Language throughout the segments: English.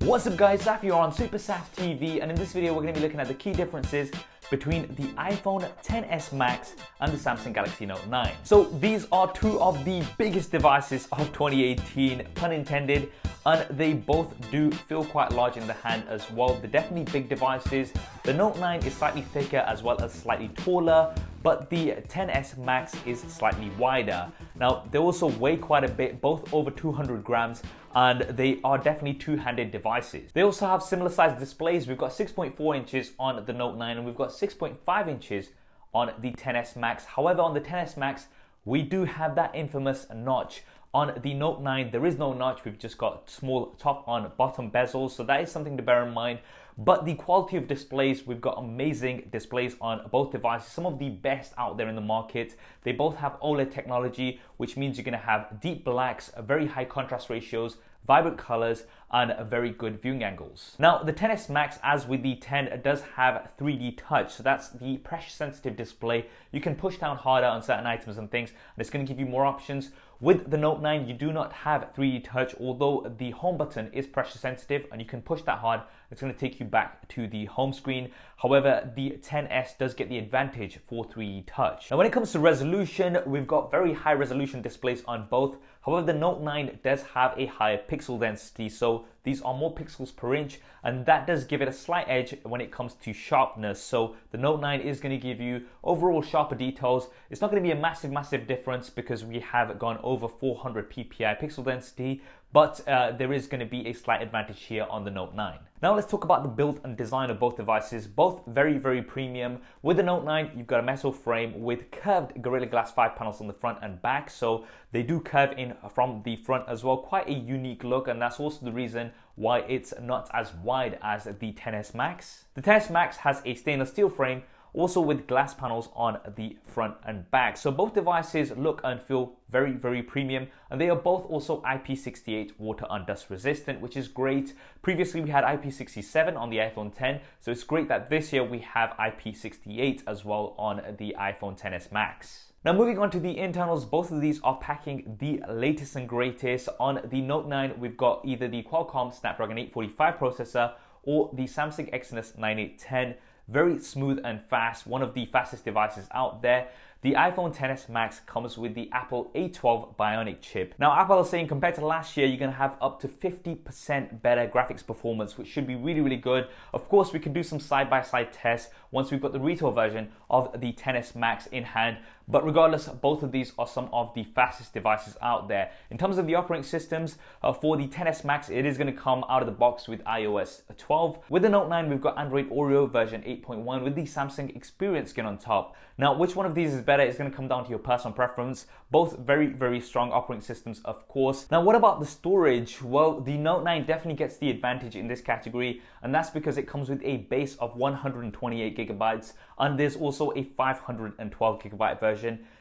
What's up guys, Saf here on SuperSaf TV, and in this video we're going to be looking at the key differences between the iPhone XS Max and the Samsung Galaxy Note 9. So these are two of the biggest devices of 2018, pun intended, and they both do feel quite large in the hand as well. They're definitely big devices. The Note 9 is slightly thicker as well as slightly taller, but the XS Max is slightly wider. Now they also weigh quite a bit, both over 200 grams, and they are definitely two-handed devices. They also have similar sized displays. We've got 6.4 inches on the Note 9 and we've got 6.5 inches on the XS Max. However, on the XS Max, we do have that infamous notch. On the Note 9, there is no notch. We've just got small top and bottom bezels, so that is something to bear in mind. But the quality of displays, we've got amazing displays on both devices, some of the best out there in the market. They both have OLED technology, which means you're going to have deep blacks, very high contrast ratios, vibrant colors, and very good viewing angles. Now, the XS Max, as with the 10, does have 3D touch, so that's the pressure-sensitive display. You can push down harder on certain items and things, and it's going to give you more options. With the Note 9, you do not have 3D touch, although the home button is pressure sensitive and you can push that hard. It's going to take you back to the home screen. However, the XS does get the advantage for 3D touch. Now, when it comes to resolution, we've got very high resolution displays on both. However, the Note 9 does have a higher pixel density, so these are more pixels per inch, and that does give it a slight edge when it comes to sharpness. So the Note 9 is going to give you overall sharper details. It's not going to be a massive difference because we have gone over 400 ppi pixel density, but there is going to be a slight advantage here on the Note 9. Now let's talk about the build and design of both devices. Both very premium. With the Note 9, you've got a metal frame with curved Gorilla Glass 5 panels on the front and back, so they do curve in from the front as well. Quite a unique look, and that's also the reason why it's not as wide as the XS Max. The XS Max has a stainless steel frame, also with glass panels on the front and back. So both devices look and feel very premium, and they are both also IP68 water and dust resistant, which is great. Previously we had IP67 on the iPhone 10, so it's great that this year we have IP68 as well on the iPhone XS Max. Now moving on to the internals, both of these are packing the latest and greatest. On the Note 9, we've got either the Qualcomm Snapdragon 845 processor or the Samsung Exynos 9810. Very smooth and fast, one of the fastest devices out there. The iPhone XS Max comes with the Apple A12 Bionic Chip. Now, Apple is saying compared to last year, you're going to have up to 50% better graphics performance, which should be really good. Of course, we can do some side-by-side tests once we've got the retail version of the XS Max in hand. But regardless, both of these are some of the fastest devices out there. In terms of the operating systems, for the XS Max, it is going to come out of the box with iOS 12. With the Note 9, we've got Android Oreo version 8.1 with the Samsung Experience skin on top. Now, which one of these is better is going to come down to your personal preference. Both very strong operating systems, of course. Now, what about the storage? Well, the Note 9 definitely gets the advantage in this category, and that's because it comes with a base of 128 gigabytes, and there's also a 512 gigabyte version.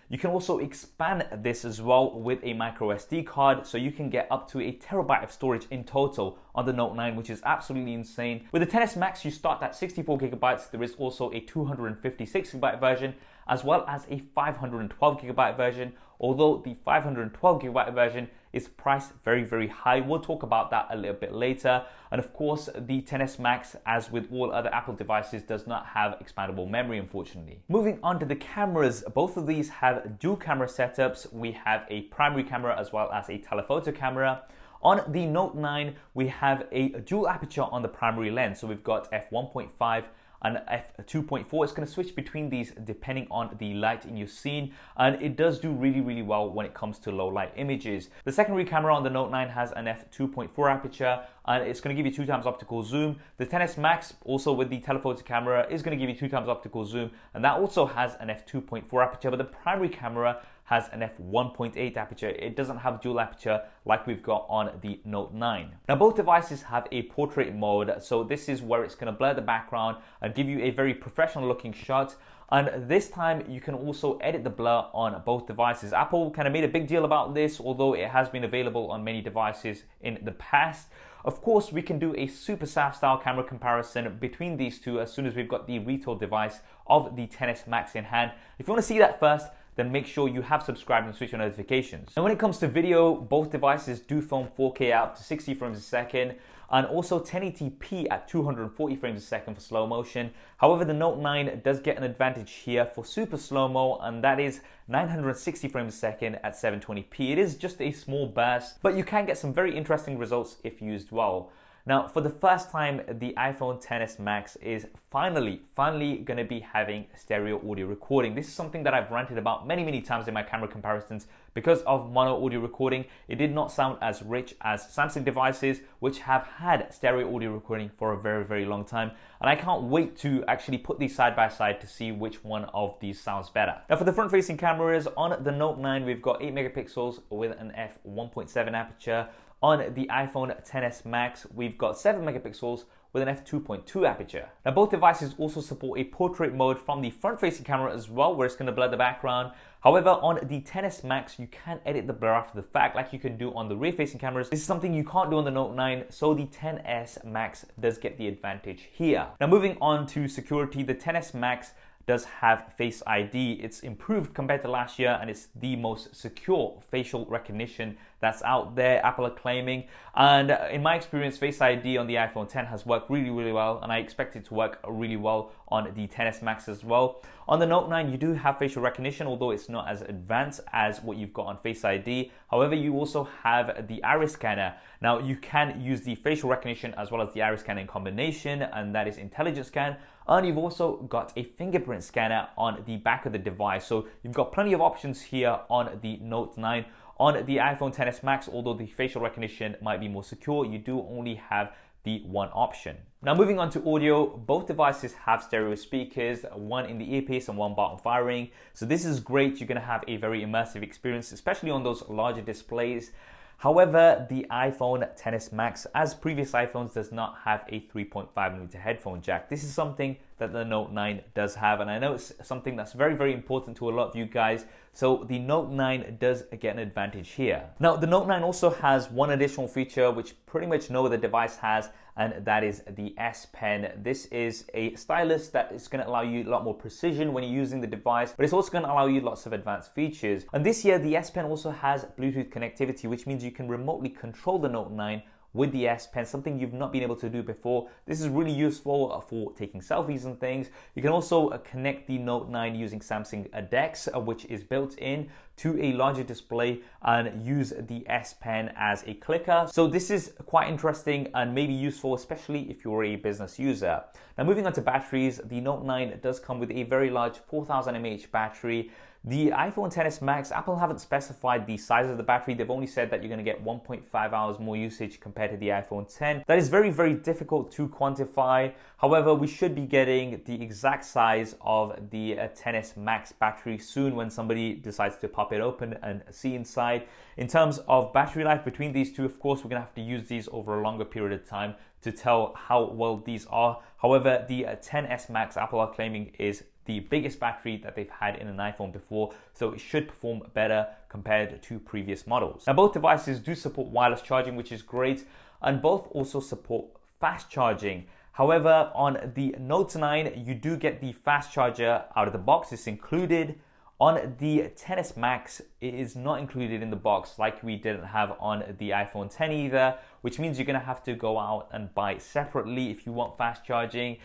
You can also expand this as well with a microSD card, so you can get up to a terabyte of storage in total on the Note 9, which is absolutely insane. With the XS Max, you start at 64 gigabytes. There is also a 256 gigabyte version, as well as a 512 gigabyte version, although the 512 gigabyte version is priced very high. We'll talk about that a little bit later. And of course, the XS Max, as with all other Apple devices, does not have expandable memory, unfortunately. Moving on to the cameras, both of these have dual camera setups. We have a primary camera as well as a telephoto camera. On the Note 9, we have a dual aperture on the primary lens. So we've got f1.5 and f2.4. It's going to switch between these depending on the light in your scene, and it does do really well when it comes to low light images. The secondary camera on the Note 9 has an f2.4 aperture, and it's going to give you 2 times optical zoom. The XS Max, also with the telephoto camera, is going to give you 2 times optical zoom, and that also has an f2.4 aperture, but the primary camera has an f1.8 aperture. It doesn't have dual aperture like we've got on the Note 9. Now, both devices have a portrait mode, so this is where it's going to blur the background and give you a very professional looking shot. And this time you can also edit the blur on both devices. Apple kind of made a big deal about this, although it has been available on many devices in the past. Of course, we can do a SuperSaf style camera comparison between these two as soon as we've got the retail device of the XS Max in hand. If you want to see that first, then make sure you have subscribed and switch on notifications. And when it comes to video, both devices do film 4K out to 60 frames a second. and also 1080p at 240 frames a second for slow motion. However, the Note 9 does get an advantage here for super slow-mo, and that is 960 frames a second at 720p. It is just a small burst, but you can get some very interesting results if used well. Now, for the first time, the iPhone XS Max is finally going to be having stereo audio recording. This is something that I've ranted about many times in my camera comparisons. Because of mono audio recording, it did not sound as rich as Samsung devices, which have had stereo audio recording for a very long time. And I can't wait to actually put these side by side to see which one of these sounds better. Now, for the front-facing cameras, on the Note 9, we've got 8 megapixels with an f1.7 aperture. On the iPhone XS Max, we've got 7 megapixels with an f2.2 aperture. Now, both devices also support a portrait mode from the front-facing camera as well, where it's going to blur the background. However, on the XS Max, you can edit the blur after the fact like you can do on the rear-facing cameras. This is something you can't do on the Note 9, so the XS Max does get the advantage here. Now, moving on to security, the XS Max does have Face ID. It's improved compared to last year, and it's the most secure facial recognition that's out there, Apple are claiming. And in my experience, Face ID on the iPhone X has worked really well, and I expect it to work really well on the XS Max as well. On the Note 9, you do have facial recognition, although it's not as advanced as what you've got on Face ID. However, you also have the iris scanner. Now, you can use the facial recognition as well as the iris scanner in combination, and that is Intelligent Scan. And you've also got a fingerprint scanner on the back of the device. So you've got plenty of options here on the Note 9. On the iPhone XS Max, although the facial recognition might be more secure, you do only have the one option. Now, moving on to audio, both devices have stereo speakers, one in the earpiece and one bottom firing. So this is great. You're going to have a very immersive experience, especially on those larger displays. However, the iPhone XS Max, as previous iPhones, does not have a 3.5mm headphone jack. This is something that the Note 9 does have, and I know it's something that's very important to a lot of you guys. So the Note 9 does get an advantage here. Now, the Note 9 also has one additional feature which pretty much no other device has, and that is the S Pen. This is a stylus that is going to allow you a lot more precision when you're using the device, but it's also going to allow you lots of advanced features. And this year, the S Pen also has Bluetooth connectivity, which means you can remotely control the Note 9 with the S Pen, something you've not been able to do before. This is really useful for taking selfies and things. You can also connect the Note 9 using Samsung DeX, which is built in to a larger display, and use the S Pen as a clicker. So this is quite interesting and maybe useful, especially if you're a business user. Now, moving on to batteries, the Note 9 does come with a very large 4000 mAh battery. The iPhone XS Max, Apple haven't specified the size of the battery. They've only said that you're going to get 1.5 hours more usage compared to the iPhone X. That is very difficult to quantify. However, we should be getting the exact size of the XS Max battery soon when somebody decides to pop it open and see inside. In terms of battery life between these two, of course, we're going to have to use these over a longer period of time to tell how well these are. However, the XS Max, Apple are claiming, is the biggest battery that they've had in an iPhone before, so it should perform better compared to previous models. Now, both devices do support wireless charging, which is great, and both also support fast charging. However, on the Note 9, you do get the fast charger out of the box. It's included. On the XS Max, it is not included in the box like we didn't have on the iPhone X either, which means you're going to have to go out and buy separately if you want fast charging.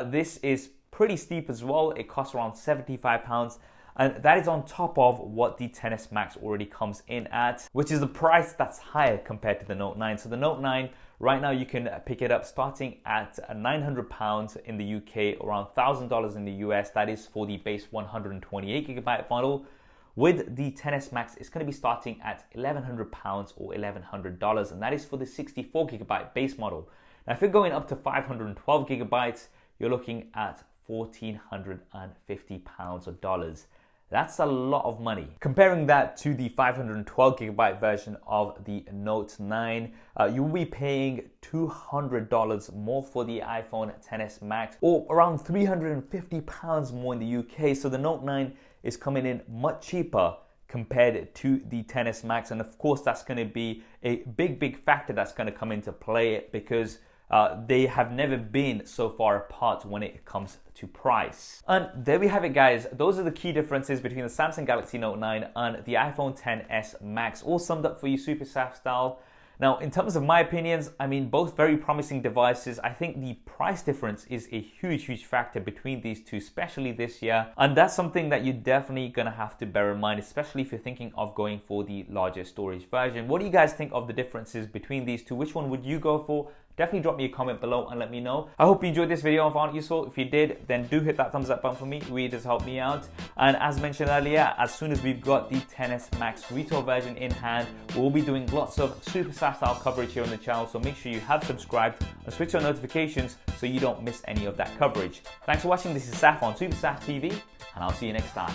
This is pretty steep as well. It costs around £75, and that is on top of what the XS Max already comes in at, which is a price that's higher compared to the Note 9. So the Note 9, right now you can pick it up starting at £900 in the UK, around $1,000 in the US. That is for the base 128GB model. With the XS Max, it's going to be starting at £1,100 or $1,100, and that is for the 64GB base model. Now, if you're going up to 512GB, you're looking at £1,450 or dollars. That's a lot of money. Comparing that to the 512GB version of the Note 9, you'll be paying $200 more for the iPhone XS Max, or around £350 more in the UK. So the Note 9 is coming in much cheaper compared to the XS Max, and of course that's going to be a big factor that's going to come into play, because they have never been so far apart when it comes to price. And there we have it, guys. Those are the key differences between the Samsung Galaxy Note 9 and the iPhone XS Max, all summed up for you SuperSaf style. Now, in terms of my opinions, I mean, both very promising devices. I think the price difference is a huge factor between these two, especially this year. And that's something that you're definitely gonna have to bear in mind, especially if you're thinking of going for the larger storage version. What do you guys think of the differences between these two? Which one would you go for? Definitely drop me a comment below and let me know. I hope you enjoyed this video and found it useful. If you did, then do hit that thumbs up button for me. It really does help me out. And as mentioned earlier, as soon as we've got the XS Max retail version in hand, we'll be doing lots of SuperSaf style coverage here on the channel. So make sure you have subscribed and switch on notifications so you don't miss any of that coverage. Thanks for watching. This is Saf on SuperSaf TV, and I'll see you next time.